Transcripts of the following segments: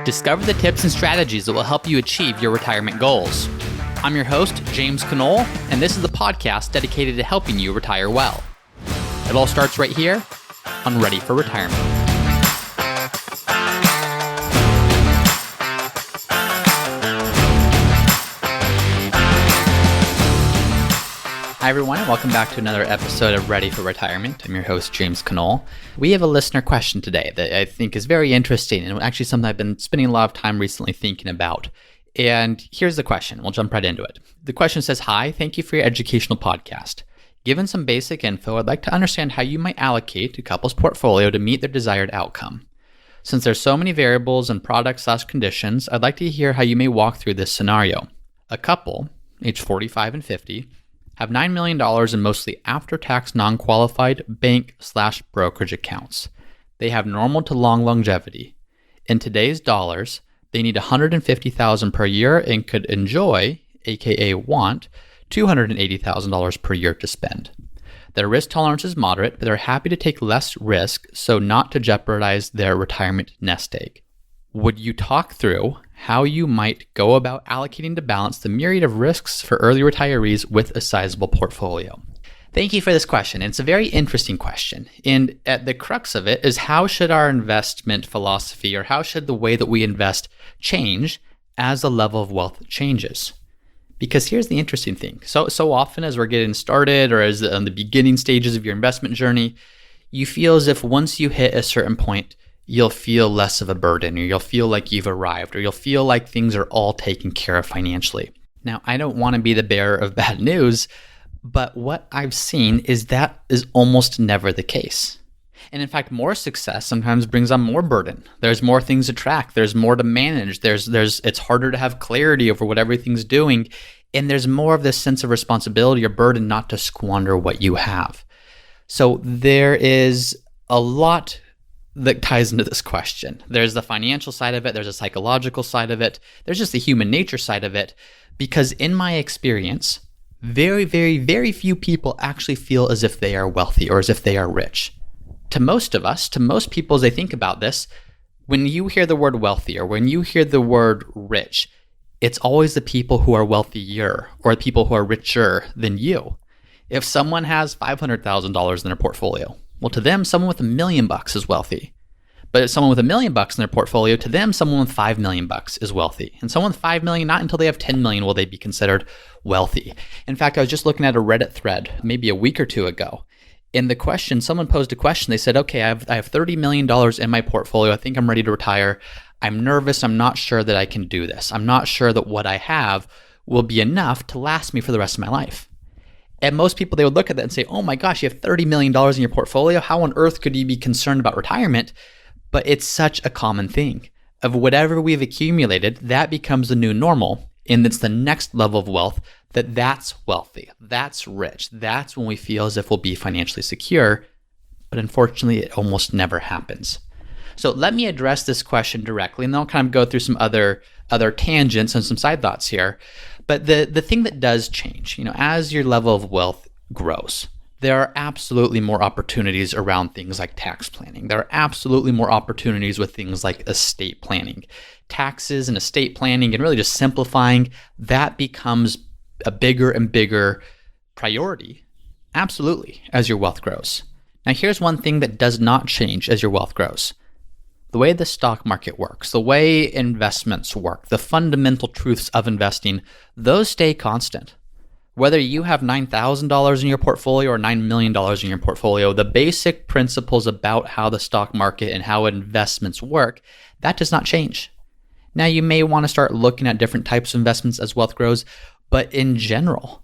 Discover the tips and strategies that will help you achieve your retirement goals. I'm your host, James Knoll, and this is the podcast dedicated to helping you retire well. It all starts right here on Ready for Retirement. Hi everyone, and welcome back to another episode of Ready for Retirement. I'm your host, James Knoll. We have a listener question today that I think is very interesting and actually something I've been spending a lot of time recently thinking about. And here's the question. We'll jump right into it. The question says, "Hi, thank you for your educational podcast. Given some basic info, I'd like to understand how you might allocate a couple's portfolio to meet their desired outcome. Since there's so many variables and products/conditions, I'd like to hear how you may walk through this scenario. A couple, age 45 and 50, have $9 million in mostly after-tax non-qualified bank/brokerage accounts. They have normal to long longevity. In today's dollars, they need $150,000 per year and could enjoy, aka want, $280,000 per year to spend. Their risk tolerance is moderate, but they're happy to take less risk so not to jeopardize their retirement nest egg. Would you talk through how you might go about allocating to balance the myriad of risks for early retirees with a sizable portfolio?" Thank you for this question. It's a very interesting question. And at the crux of it is, how should our investment philosophy, or how should the way that we invest change as the level of wealth changes? Because here's the interesting thing. So often as we're getting started, or as on the beginning stages of your investment journey, you feel as if once you hit a certain point, you'll feel less of a burden, or you'll feel like you've arrived, or you'll feel like things are all taken care of financially. Now, I don't want to be the bearer of bad news, but what I've seen is that is almost never the case. And in fact, more success sometimes brings on more burden. There's more things to track. There's more to manage. It's harder to have clarity over what everything's doing. And there's more of this sense of responsibility or burden not to squander what you have. So there is a lot that ties into this question. There's the financial side of it. There's a psychological side of it. There's just the human nature side of it. Because in my experience, very, very, very few people actually feel as if they are wealthy or as if they are rich. To most of us, to most people as they think about this, when you hear the word wealthy or when you hear the word rich, it's always the people who are wealthier or the people who are richer than you. If someone has $500,000 in their portfolio, well, to them, someone with $1 million is wealthy. But if someone with $1 million in their portfolio, to them, someone with $5 million is wealthy. And someone with $5 million, not until they have $10 million will they be considered wealthy. In fact, I was just looking at a Reddit thread maybe a week or two ago. In the question, someone posed a question. They said, "Okay, I have $30 million in my portfolio. I think I'm ready to retire. I'm nervous. I'm not sure that I can do this. I'm not sure that what I have will be enough to last me for the rest of my life." And most people, they would look at that and say, "Oh my gosh, you have $30 million in your portfolio. How on earth could you be concerned about retirement?" But it's such a common thing. Of whatever we've accumulated, that becomes the new normal. And it's the next level of wealth that's wealthy, that's rich. That's when we feel as if we'll be financially secure. But unfortunately, it almost never happens. So let me address this question directly, and then I'll kind of go through some other tangents and some side thoughts here. But the thing that does change, as your level of wealth grows, there are absolutely more opportunities around things like tax planning. There are absolutely more opportunities with things like estate planning. Taxes and estate planning and really just simplifying, that becomes a bigger and bigger priority, absolutely, as your wealth grows. Now, here's one thing that does not change as your wealth grows. The way the stock market works, the way investments work, the fundamental truths of investing, those stay constant. Whether you have $9,000 in your portfolio or $9 million in your portfolio, the basic principles about how the stock market and how investments work, that does not change. Now, you may want to start looking at different types of investments as wealth grows, but in general,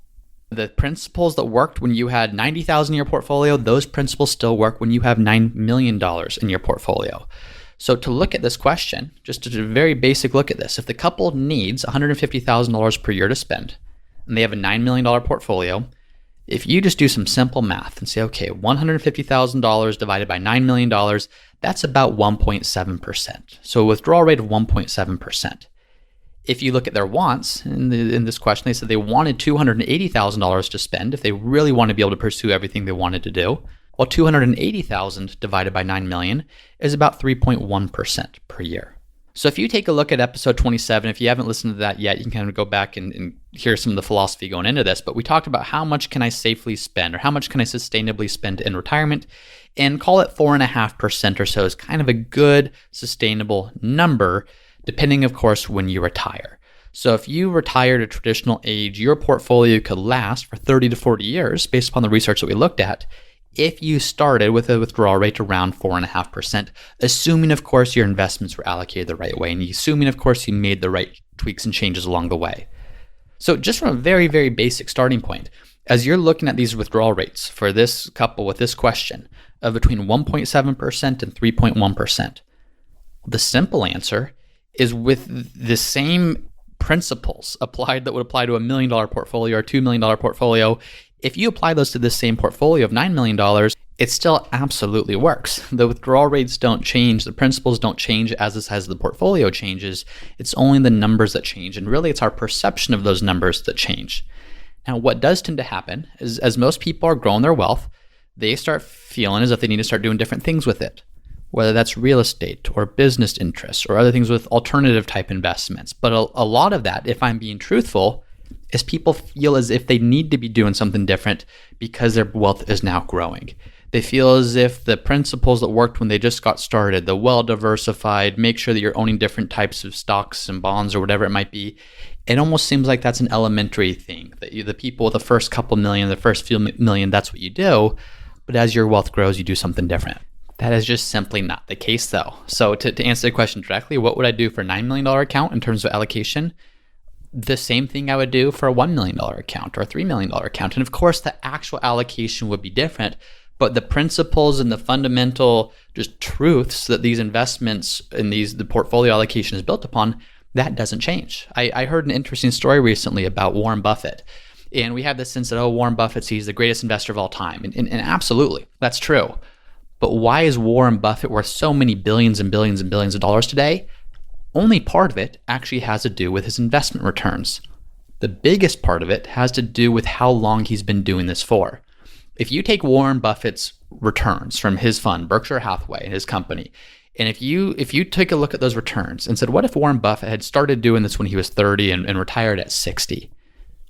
the principles that worked when you had $90,000 in your portfolio, those principles still work when you have $9 million in your portfolio. So to look at this question, just a very basic look at this, if the couple needs $150,000 per year to spend, and they have a $9 million portfolio, if you just do some simple math and say, okay, $150,000 divided by $9 million, that's about 1.7%. So a withdrawal rate of 1.7%. If you look at their wants, in this question, they said they wanted $280,000 to spend if they really want to be able to pursue everything they wanted to do. Well, $280,000 divided by $9 million is about 3.1% per year. So if you take a look at episode 27, if you haven't listened to that yet, you can kind of go back and hear some of the philosophy going into this. But we talked about how much can I safely spend, or how much can I sustainably spend in retirement, and call it 4.5% or so is kind of a good sustainable number, depending, of course, when you retire. So if you retire at a traditional age, your portfolio could last for 30 to 40 years based upon the research that we looked at, if you started with a withdrawal rate around 4.5%, assuming, of course, your investments were allocated the right way, and assuming, of course, you made the right tweaks and changes along the way. So just from a very, very basic starting point, as you're looking at these withdrawal rates for this couple with this question of between 1.7% and 3.1%, the simple answer is with the same principles applied that would apply to a $1 million portfolio or $2 million portfolio. If you apply those to this same portfolio of $9 million, it still absolutely works. The withdrawal rates don't change. The principles don't change as the portfolio changes. It's only the numbers that change. And really, it's our perception of those numbers that change. Now, what does tend to happen is as most people are growing their wealth, they start feeling as if they need to start doing different things with it, whether that's real estate or business interests or other things with alternative type investments. But a lot of that, if I'm being truthful, is people feel as if they need to be doing something different because their wealth is now growing. They feel as if the principles that worked when they just got started, the well-diversified, make sure that you're owning different types of stocks and bonds or whatever it might be, it almost seems like that's an elementary thing, that the people with the first couple million, the first few million, that's what you do. But as your wealth grows, you do something different. That is just simply not the case, though. So to answer the question directly, what would I do for a $9 million account in terms of allocation? The same thing I would do for a $1 million account or a $3 million account. And of course, the actual allocation would be different, but the principles and the fundamental just truths that these investments and the portfolio allocation is built upon, that doesn't change. I heard an interesting story recently about Warren Buffett. And we have this sense that, Warren Buffett, he's the greatest investor of all time. And absolutely, that's true. But why is Warren Buffett worth so many billions and billions and billions of dollars today? Only part of it actually has to do with his investment returns. The biggest part of it has to do with how long he's been doing this for. If you take Warren Buffett's returns from his fund, Berkshire Hathaway, his company, and if you take a look at those returns and said, what if Warren Buffett had started doing this when he was 30 and retired at 60?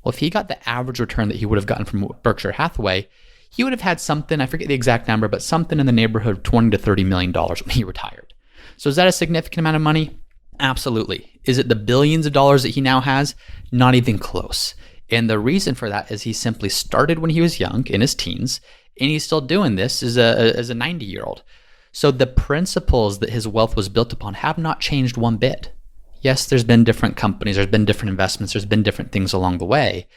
Well, if he got the average return that he would have gotten from Berkshire Hathaway, he would have had something, I forget the exact number, but something in the neighborhood of $20 to $30 million when he retired. So is that a significant amount of money? Absolutely. Is it the billions of dollars that he now has? Not even close. And the reason for that is he simply started when he was young, in his teens, and he's still doing this as a 90-year-old. So the principles that his wealth was built upon have not changed one bit. Yes, there's been different companies, there's been different investments, there's been different things along the way.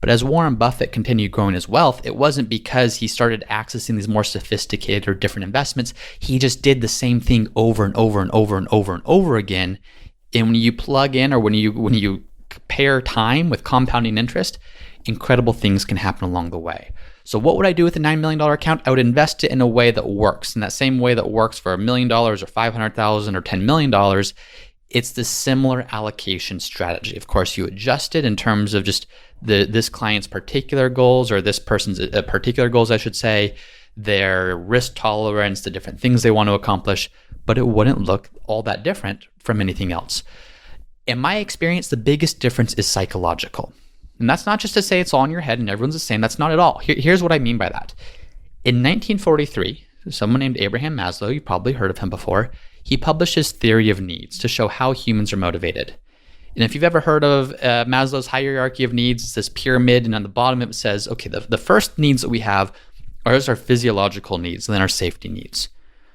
But as Warren Buffett continued growing his wealth, it wasn't because he started accessing these more sophisticated or different investments. He just did the same thing over and over and over and over and over again. And when you plug in, or when you pair time with compounding interest, incredible things can happen along the way. So what would I do with a $9 million account? I would invest it in a way that works. In that same way that works for $1 million or $500,000 or $10 million, it's the similar allocation strategy. Of course, you adjust it in terms of just this client's particular goals, or this person's particular goals, I should say, their risk tolerance, the different things they want to accomplish, but it wouldn't look all that different from anything else. In my experience, the biggest difference is psychological. And that's not just to say it's all in your head and everyone's the same. That's not at all. Here's what I mean by that. In 1943, someone named Abraham Maslow, you probably heard of him before, he published his theory of needs to show how humans are motivated. And if you've ever heard of Maslow's hierarchy of needs, it's this pyramid, and on the bottom it says, okay, the first needs that we have are our physiological needs, and then our safety needs.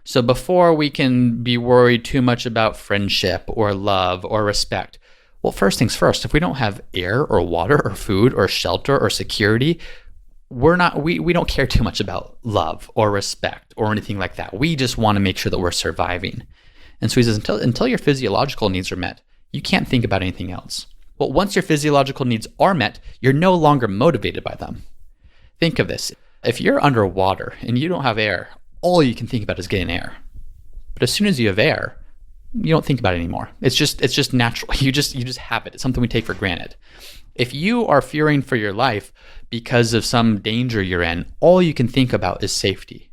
So before we can be worried too much about friendship or love or respect, well, first things first, if we don't have air or water or food or shelter or security, we don't care too much about love or respect or anything like that. We just want to make sure that we're surviving. And so he says, until your physiological needs are met, you can't think about anything else. Well, once your physiological needs are met, you're no longer motivated by them. Think of this. If you're underwater and you don't have air, all you can think about is getting air. But as soon as you have air, you don't think about it anymore. It's just natural. You just have it. It's something we take for granted. If you are fearing for your life because of some danger you're in, all you can think about is safety.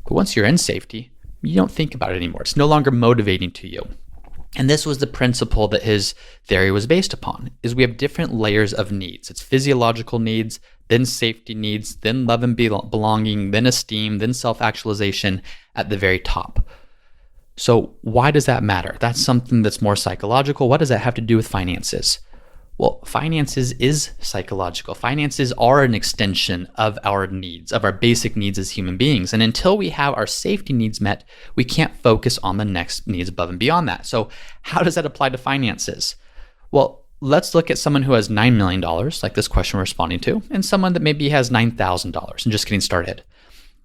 But once you're in safety, you don't think about it anymore. It's no longer motivating to you. And this was the principle that his theory was based upon, is we have different layers of needs. It's physiological needs, then safety needs, then love and belonging, then esteem, then self-actualization at the very top. So why does that matter? That's something that's more psychological. What does that have to do with finances? Well, finances is psychological. Finances are an extension of our needs, of our basic needs as human beings. And until we have our safety needs met, we can't focus on the next needs above and beyond that. So how does that apply to finances? Well, let's look at someone who has $9 million, like this question we're responding to, and someone that maybe has $9,000 and just getting started.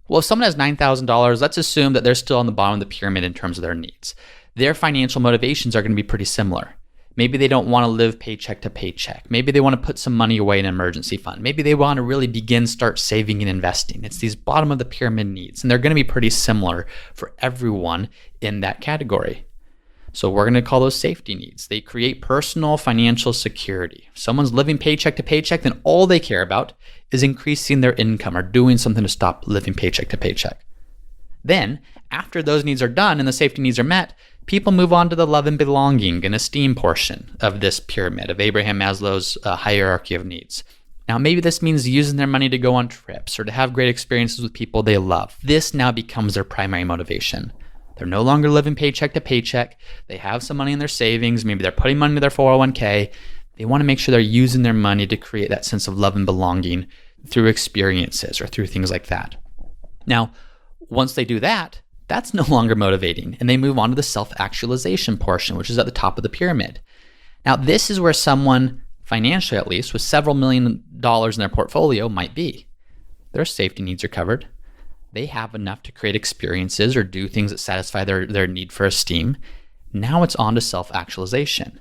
Well, if someone has $9,000, let's assume that they're still on the bottom of the pyramid in terms of their needs. Their financial motivations are going to be pretty similar. Maybe they don't want to live paycheck to paycheck. Maybe they want to put some money away in an emergency fund. Maybe they want to really start saving and investing. It's these bottom of the pyramid needs, and they're going to be pretty similar for everyone in that category. So we're going to call those safety needs. They create personal financial security. If someone's living paycheck to paycheck, then all they care about is increasing their income or doing something to stop living paycheck to paycheck. Then, after those needs are done and the safety needs are met, people move on to the love and belonging and esteem portion of this pyramid of Abraham Maslow's hierarchy of needs. Now, maybe this means using their money to go on trips or to have great experiences with people they love. This now becomes their primary motivation. They're no longer living paycheck to paycheck. They have some money in their savings. Maybe they're putting money into their 401k. They want to make sure they're using their money to create that sense of love and belonging through experiences or through things like that. Now, once they do that, that's no longer motivating, and they move on to the self-actualization portion, which is at the top of the pyramid. Now, this is where someone, financially at least, with several $1 million in their portfolio might be. Their safety needs are covered. They have enough to create experiences or do things that satisfy their need for esteem. Now it's on to self-actualization.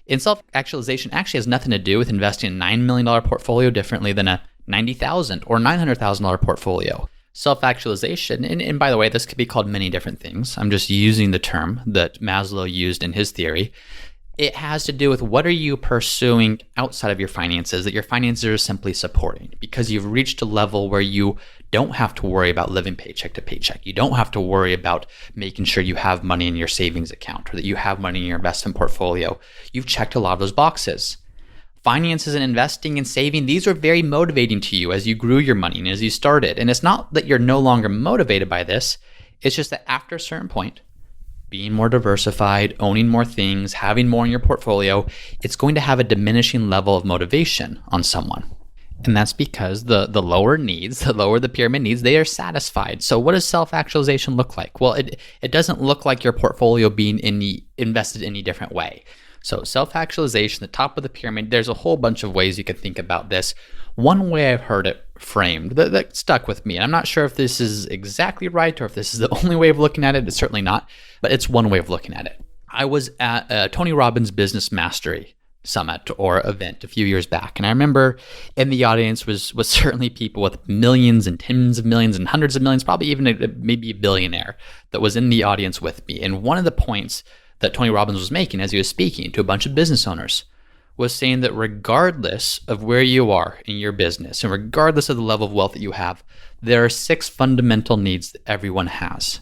And self-actualization actually has nothing to do with investing in a $9 million portfolio differently than a $90,000 or $900,000 portfolio. Self-actualization, and by the way, this could be called many different things. I'm just using the term that Maslow used in his theory. It has to do with what are you pursuing outside of your finances that your finances are simply supporting, because you've reached a level where you don't have to worry about living paycheck to paycheck. You don't have to worry about making sure you have money in your savings account or that you have money in your investment portfolio. You've checked a lot of those boxes. Finances and investing and saving, these are very motivating to you as you grew your money and as you started. And it's not that you're no longer motivated by this. It's just that after a certain point, being more diversified, owning more things, having more in your portfolio, it's going to have a diminishing level of motivation on someone. And that's because the lower needs, the lower the pyramid needs, they are satisfied. So what does self-actualization look like? Well, it doesn't look like your portfolio being invested in any different way. So self-actualization, the top of the pyramid, there's a whole bunch of ways you could think about this. One way I've heard it framed that stuck with me, and I'm not sure if this is exactly right or if this is the only way of looking at it. It's certainly not, but it's one way of looking at it. I was at Tony Robbins' Business Mastery Summit or event a few years back, and I remember in the audience was certainly people with millions and tens of millions and hundreds of millions, probably even maybe a billionaire that was in the audience with me. And one of the points that Tony Robbins was making as he was speaking to a bunch of business owners was saying that regardless of where you are in your business and regardless of the level of wealth that you have, there are 6 fundamental needs that everyone has.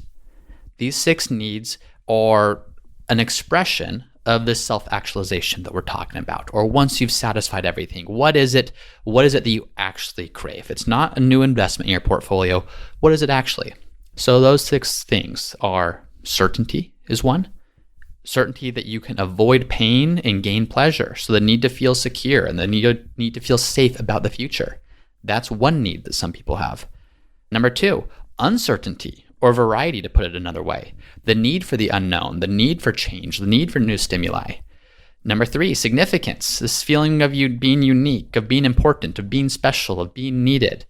These 6 needs are an expression of this self-actualization that we're talking about. Or once you've satisfied everything, what is it that you actually crave? It's not a new investment in your portfolio. What is it actually? So those 6 things are certainty is one. Certainty that you can avoid pain and gain pleasure. So the need to feel secure and the need to feel safe about the future. That's one need that some people have. Number 2, uncertainty or variety, to put it another way. The need for the unknown, the need for change, the need for new stimuli. Number 3, significance, this feeling of you being unique, of being important, of being special, of being needed.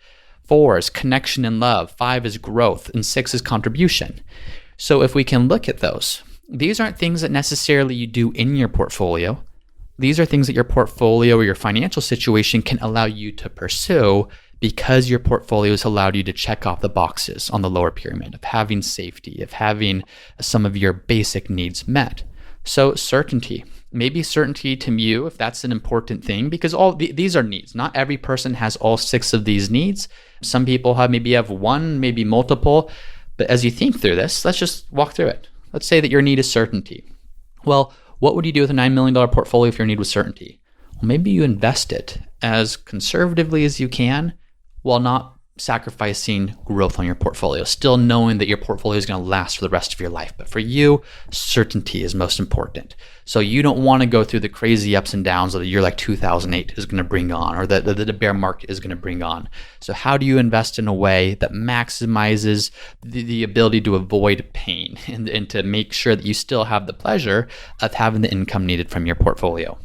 4 is connection and love. 5 is growth. And 6 is contribution. So if we can look at those, these aren't things that necessarily you do in your portfolio. These are things that your portfolio or your financial situation can allow you to pursue because your portfolio has allowed you to check off the boxes on the lower pyramid of having safety, of having some of your basic needs met. So certainty, maybe certainty to you, if that's an important thing, because these are needs. Not every person has all 6 of these needs. Some people maybe have one, maybe multiple. But as you think through this, let's just walk through it. Let's say that your need is certainty. Well, what would you do with a $9 million portfolio if your need was certainty? Well, maybe you invest it as conservatively as you can while not sacrificing growth on your portfolio, still knowing that your portfolio is going to last for the rest of your life. But for you, certainty is most important. So you don't want to go through the crazy ups and downs that a year like 2008 is going to bring on, or that the bear market is going to bring on. So how do you invest in a way that maximizes the ability to avoid pain and to make sure that you still have the pleasure of having the income needed from your portfolio?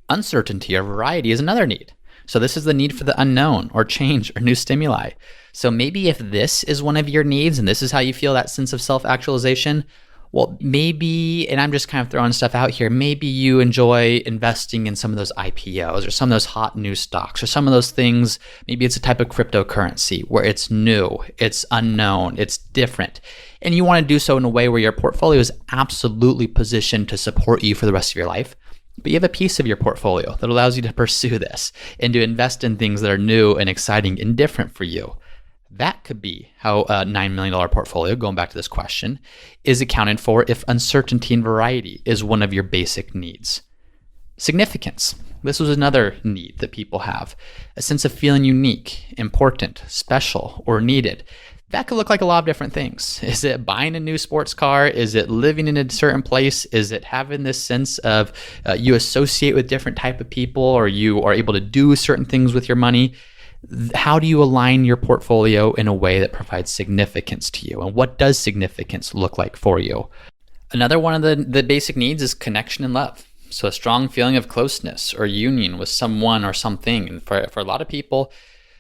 Uncertainty or variety is another need. So this is the need for the unknown or change or new stimuli. So maybe if this is one of your needs and this is how you feel that sense of self-actualization, well, maybe, and I'm just kind of throwing stuff out here, maybe you enjoy investing in some of those IPOs or some of those hot new stocks or some of those things. Maybe it's a type of cryptocurrency where it's new, it's unknown, it's different. And you want to do so in a way where your portfolio is absolutely positioned to support you for the rest of your life. But you have a piece of your portfolio that allows you to pursue this and to invest in things that are new and exciting and different for you. That could be how a $9 million portfolio, going back to this question, is accounted for if uncertainty and variety is one of your basic needs. Significance. This was another need that people have, a sense of feeling unique, important, special, or needed. That could look like a lot of different things. Is it buying a new sports car? Is it living in a certain place? Is it having this sense of you associate with different type of people, or you are able to do certain things with your money? How do you align your portfolio in a way that provides significance to you? And what does significance look like for you? Another one of the basic needs is connection and love. So a strong feeling of closeness or union with someone or something. And for a lot of people,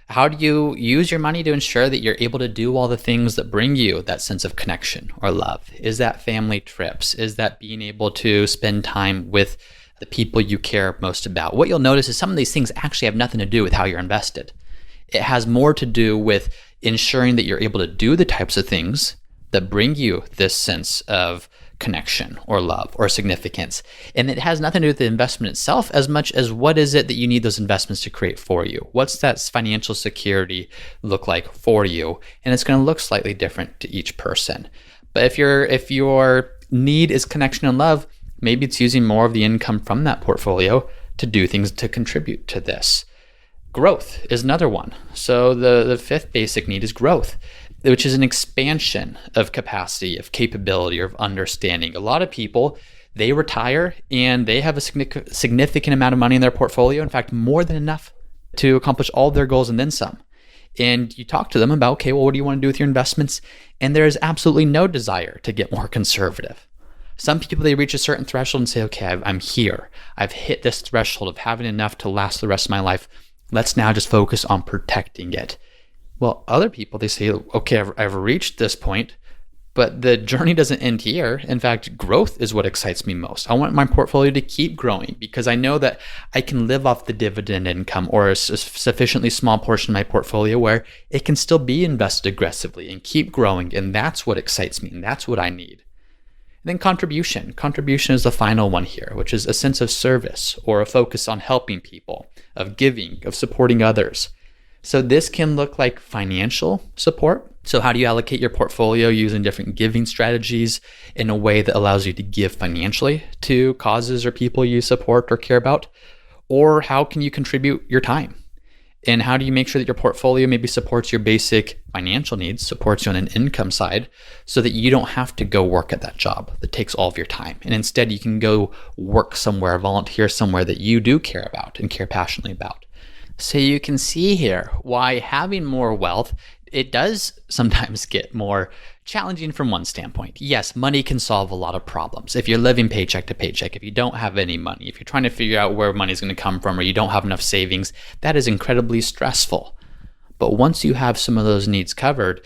how do you use your money to ensure that you're able to do all the things that bring you that sense of connection or love? Is that family trips? Is that being able to spend time with the people you care most about? What you'll notice is some of these things actually have nothing to do with how you're invested. It has more to do with ensuring that you're able to do the types of things that bring you this sense of connection or love or significance. And it has nothing to do with the investment itself as much as what is it that you need those investments to create for you? What's that financial security look like for you? And it's going to look slightly different to each person. But if your need is connection and love, maybe it's using more of the income from that portfolio to do things to contribute to this. Growth is another one. So the fifth basic need is growth, which is an expansion of capacity, of capability, or of understanding. A lot of people, they retire and they have a significant amount of money in their portfolio. In fact, more than enough to accomplish all their goals and then some. And you talk to them about, okay, well, what do you want to do with your investments? And there is absolutely no desire to get more conservative. Some people, they reach a certain threshold and say, okay, I'm here. I've hit this threshold of having enough to last the rest of my life. Let's now just focus on protecting it. Well, other people, they say, okay, I've reached this point, but the journey doesn't end here. In fact, growth is what excites me most. I want my portfolio to keep growing because I know that I can live off the dividend income or a sufficiently small portion of my portfolio where it can still be invested aggressively and keep growing. And that's what excites me. And that's what I need. And then contribution. Contribution is the final one here, which is a sense of service or a focus on helping people, of giving, of supporting others. So this can look like financial support. So how do you allocate your portfolio using different giving strategies in a way that allows you to give financially to causes or people you support or care about? Or how can you contribute your time? And how do you make sure that your portfolio maybe supports your basic financial needs, supports you on an income side, so that you don't have to go work at that job that takes all of your time. And instead you can go work somewhere, volunteer somewhere that you do care about and care passionately about. So you can see here why having more wealth, it does sometimes get more challenging from one standpoint. Yes, money can solve a lot of problems. If you're living paycheck to paycheck, if you don't have any money, if you're trying to figure out where money is going to come from or you don't have enough savings, that is incredibly stressful. But once you have some of those needs covered,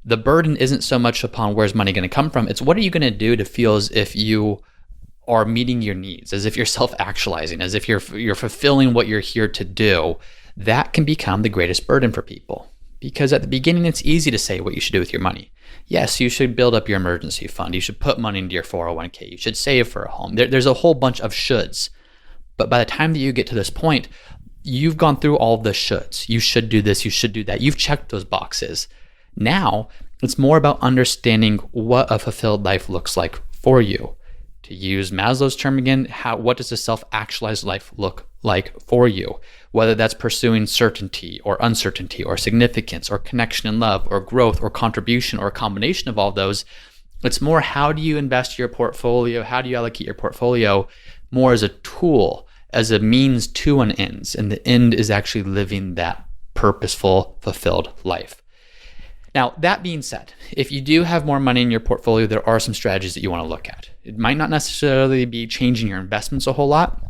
the burden isn't so much upon where's money going to come from. It's what are you going to do to feel as if you are meeting your needs, as if you're self-actualizing, as if you're fulfilling what you're here to do. That can become the greatest burden for people. Because at the beginning, it's easy to say what you should do with your money. Yes, you should build up your emergency fund. You should put money into your 401k. You should save for a home. There's a whole bunch of shoulds. But by the time that you get to this point, you've gone through all the shoulds. You should do this. You should do that. You've checked those boxes. Now, it's more about understanding what a fulfilled life looks like for you. To use Maslow's term again, what does a self-actualized life look like for you? Whether that's pursuing certainty or uncertainty or significance or connection and love or growth or contribution or a combination of all those, it's more how do you invest your portfolio? How do you allocate your portfolio more as a tool, as a means to an end? And the end is actually living that purposeful, fulfilled life. Now, that being said, if you do have more money in your portfolio, there are some strategies that you want to look at. It might not necessarily be changing your investments a whole lot,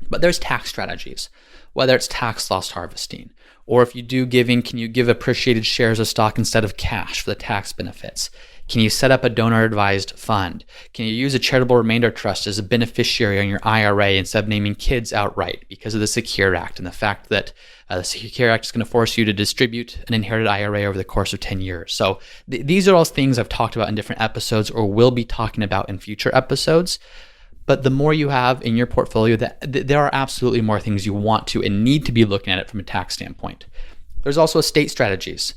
but there's tax strategies, whether it's tax loss harvesting, or if you do giving, can you give appreciated shares of stock instead of cash for the tax benefits? Can you set up a donor-advised fund? Can you use a charitable remainder trust as a beneficiary on your IRA instead of naming kids outright because of the Secure Act and the fact that the Secure Act is going to force you to distribute an inherited IRA over the course of 10 years? So these are all things I've talked about in different episodes or will be talking about in future episodes. But the more you have in your portfolio, there are absolutely more things you want to and need to be looking at it from a tax standpoint. There's also estate strategies.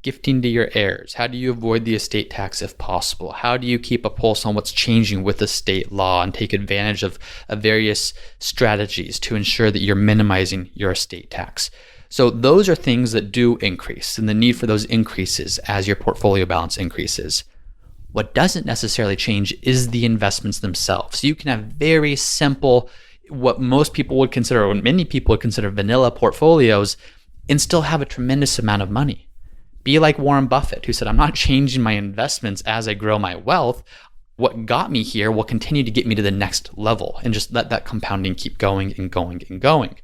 Gifting to your heirs. How do you avoid the estate tax if possible? How do you keep a pulse on what's changing with estate law and take advantage of various strategies to ensure that you're minimizing your estate tax? So those are things that do increase, and the need for those increases as your portfolio balance increases. What doesn't necessarily change is the investments themselves. You can have very simple, what most people would consider, or many people would consider vanilla portfolios, and still have a tremendous amount of money. Be like Warren Buffett, who said, I'm not changing my investments as I grow my wealth. What got me here will continue to get me to the next level, and just let that compounding keep going and going and going.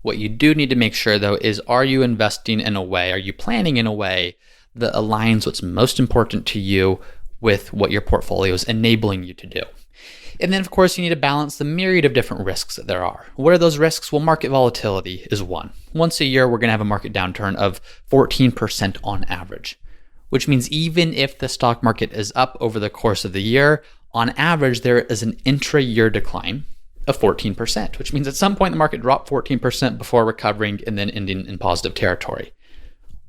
What you do need to make sure, though, is are you investing in a way, are you planning in a way that aligns what's most important to you with what your portfolio is enabling you to do? And then, of course, you need to balance the myriad of different risks that there are. What are those risks? Well, market volatility is one. Once a year, we're going to have a market downturn of 14% on average, which means even if the stock market is up over the course of the year, on average, there is an intra-year decline of 14%, which means at some point the market dropped 14% before recovering and then ending in positive territory.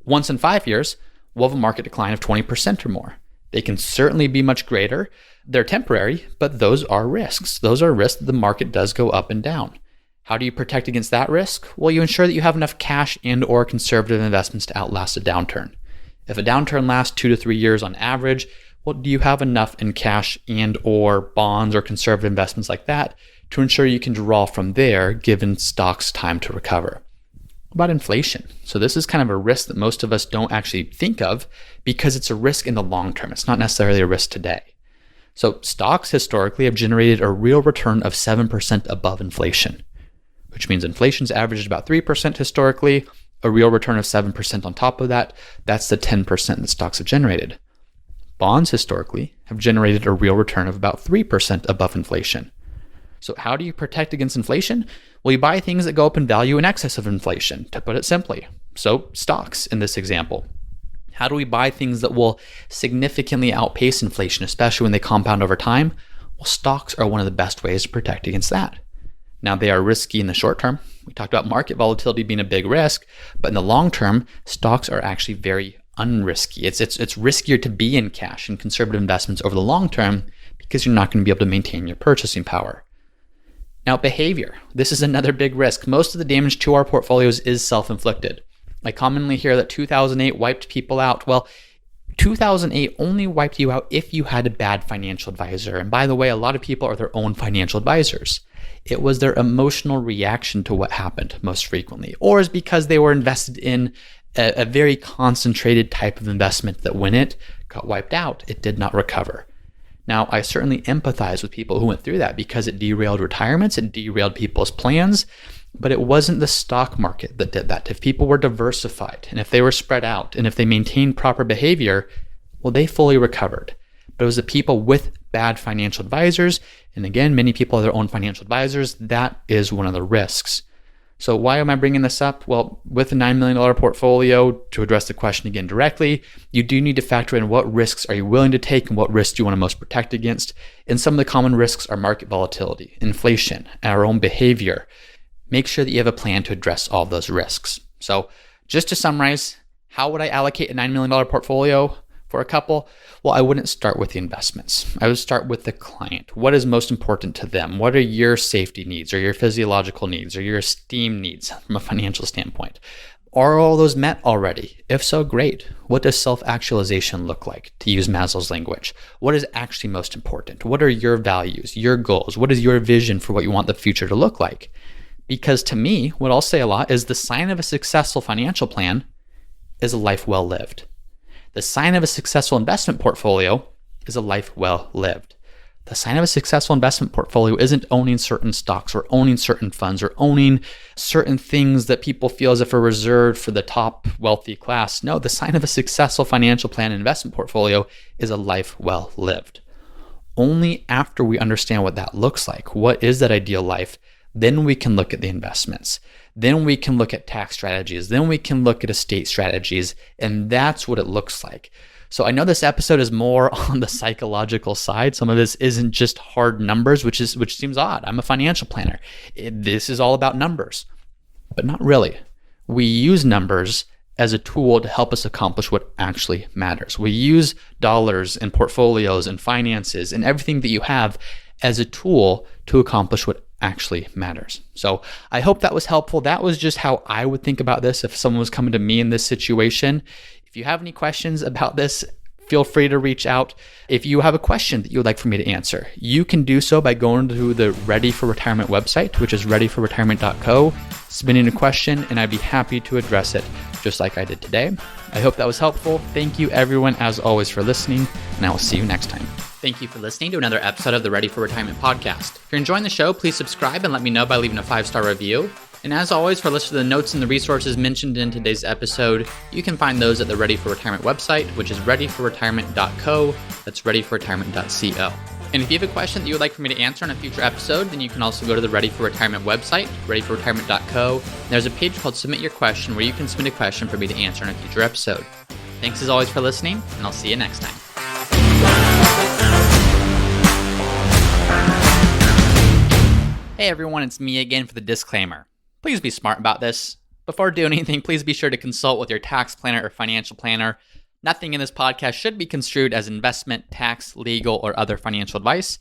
Once in 5 years, we'll have a market decline of 20% or more. They can certainly be much greater. They're temporary, but those are risks. Those are risks that the market does go up and down. How do you protect against that risk? Well, you ensure that you have enough cash and or conservative investments to outlast a downturn. If a downturn lasts 2 to 3 years on average, well, do you have enough in cash and or bonds or conservative investments like that to ensure you can draw from there given stocks time to recover? About inflation. So this is kind of a risk that most of us don't actually think of because it's a risk in the long term. It's not necessarily a risk today. So stocks historically have generated a real return of 7% above inflation, which means inflation's averaged about 3% historically, a real return of 7% on top of that. That's the 10% that stocks have generated. Bonds historically have generated a real return of about 3% above inflation. So how do you protect against inflation? Well, you buy things that go up in value in excess of inflation, to put it simply. So stocks in this example. How do we buy things that will significantly outpace inflation, especially when they compound over time? Well, stocks are one of the best ways to protect against that. Now, they are risky in the short term. We talked about market volatility being a big risk, but in the long term, stocks are actually very unrisky. It's riskier to be in cash and conservative investments over the long term because you're not going to be able to maintain your purchasing power. Now, behavior. This is another big risk. Most of the damage to our portfolios is self-inflicted. I commonly hear that 2008 wiped people out. Well, 2008 only wiped you out if you had a bad financial advisor. And by the way, a lot of people are their own financial advisors. It was their emotional reaction to what happened most frequently, or is because they were invested in a very concentrated type of investment that when it got wiped out, it did not recover. Now, I certainly empathize with people who went through that because it derailed retirements, it derailed people's plans, but it wasn't the stock market that did that. If people were diversified and if they were spread out and if they maintained proper behavior, well, they fully recovered. But it was the people with bad financial advisors, and again, many people are their own financial advisors. That is one of the risks. So why am I bringing this up? Well, with a $9 million portfolio, to address the question again directly, you do need to factor in what risks are you willing to take and what risks do you want to most protect against. And some of the common risks are market volatility, inflation, our own behavior. Make sure that you have a plan to address all of those risks. So just to summarize, how would I allocate a $9 million portfolio? For a couple, well, I wouldn't start with the investments. I would start with the client. What is most important to them? What are your safety needs or your physiological needs or your esteem needs from a financial standpoint? Are all those met already? If so, great. What does self-actualization look like, to use Maslow's language? What is actually most important? What are your values, your goals? What is your vision for what you want the future to look like? Because to me, what I'll say a lot is the sign of a successful financial plan is a life well lived. The sign of a successful investment portfolio is a life well lived. The sign of a successful investment portfolio isn't owning certain stocks or owning certain funds or owning certain things that people feel as if are reserved for the top wealthy class. No, the sign of a successful financial plan and investment portfolio is a life well lived. Only after we understand what that looks like, what is that ideal life, then we can look at the investments. Then we can look at tax strategies. Then we can look at estate strategies. And that's what it looks like. So I know this episode is more on the psychological side. Some of this isn't just hard numbers, which seems odd. I'm a financial planner. This is all about numbers, but not really. We use numbers as a tool to help us accomplish what actually matters. We use dollars and portfolios and finances and everything that you have as a tool to accomplish what actually matters. So I hope that was helpful. That was just how I would think about this if someone was coming to me in this situation. If you have any questions about this, feel free to reach out. If you have a question that you would like for me to answer, you can do so by going to the Ready for Retirement website, which is readyforretirement.co, submitting a question, and I'd be happy to address it just like I did today. I hope that was helpful. Thank you everyone, as always, for listening, and I will see you next time. Thank you for listening to another episode of the Ready for Retirement podcast. If you're enjoying the show, please subscribe and let me know by leaving a 5-star review. And as always, for a list of the notes and the resources mentioned in today's episode, you can find those at the Ready for Retirement website, which is readyforretirement.co. That's readyforretirement.co. And if you have a question that you would like for me to answer on a future episode, then you can also go to the Ready for Retirement website, readyforretirement.co. There's a page called Submit Your Question where you can submit a question for me to answer in a future episode. Thanks as always for listening, and I'll see you next time. Hey everyone, it's me again for the disclaimer. Please be smart about this. Before doing anything, please be sure to consult with your tax planner or financial planner. Nothing in this podcast should be construed as investment, tax, legal, or other financial advice.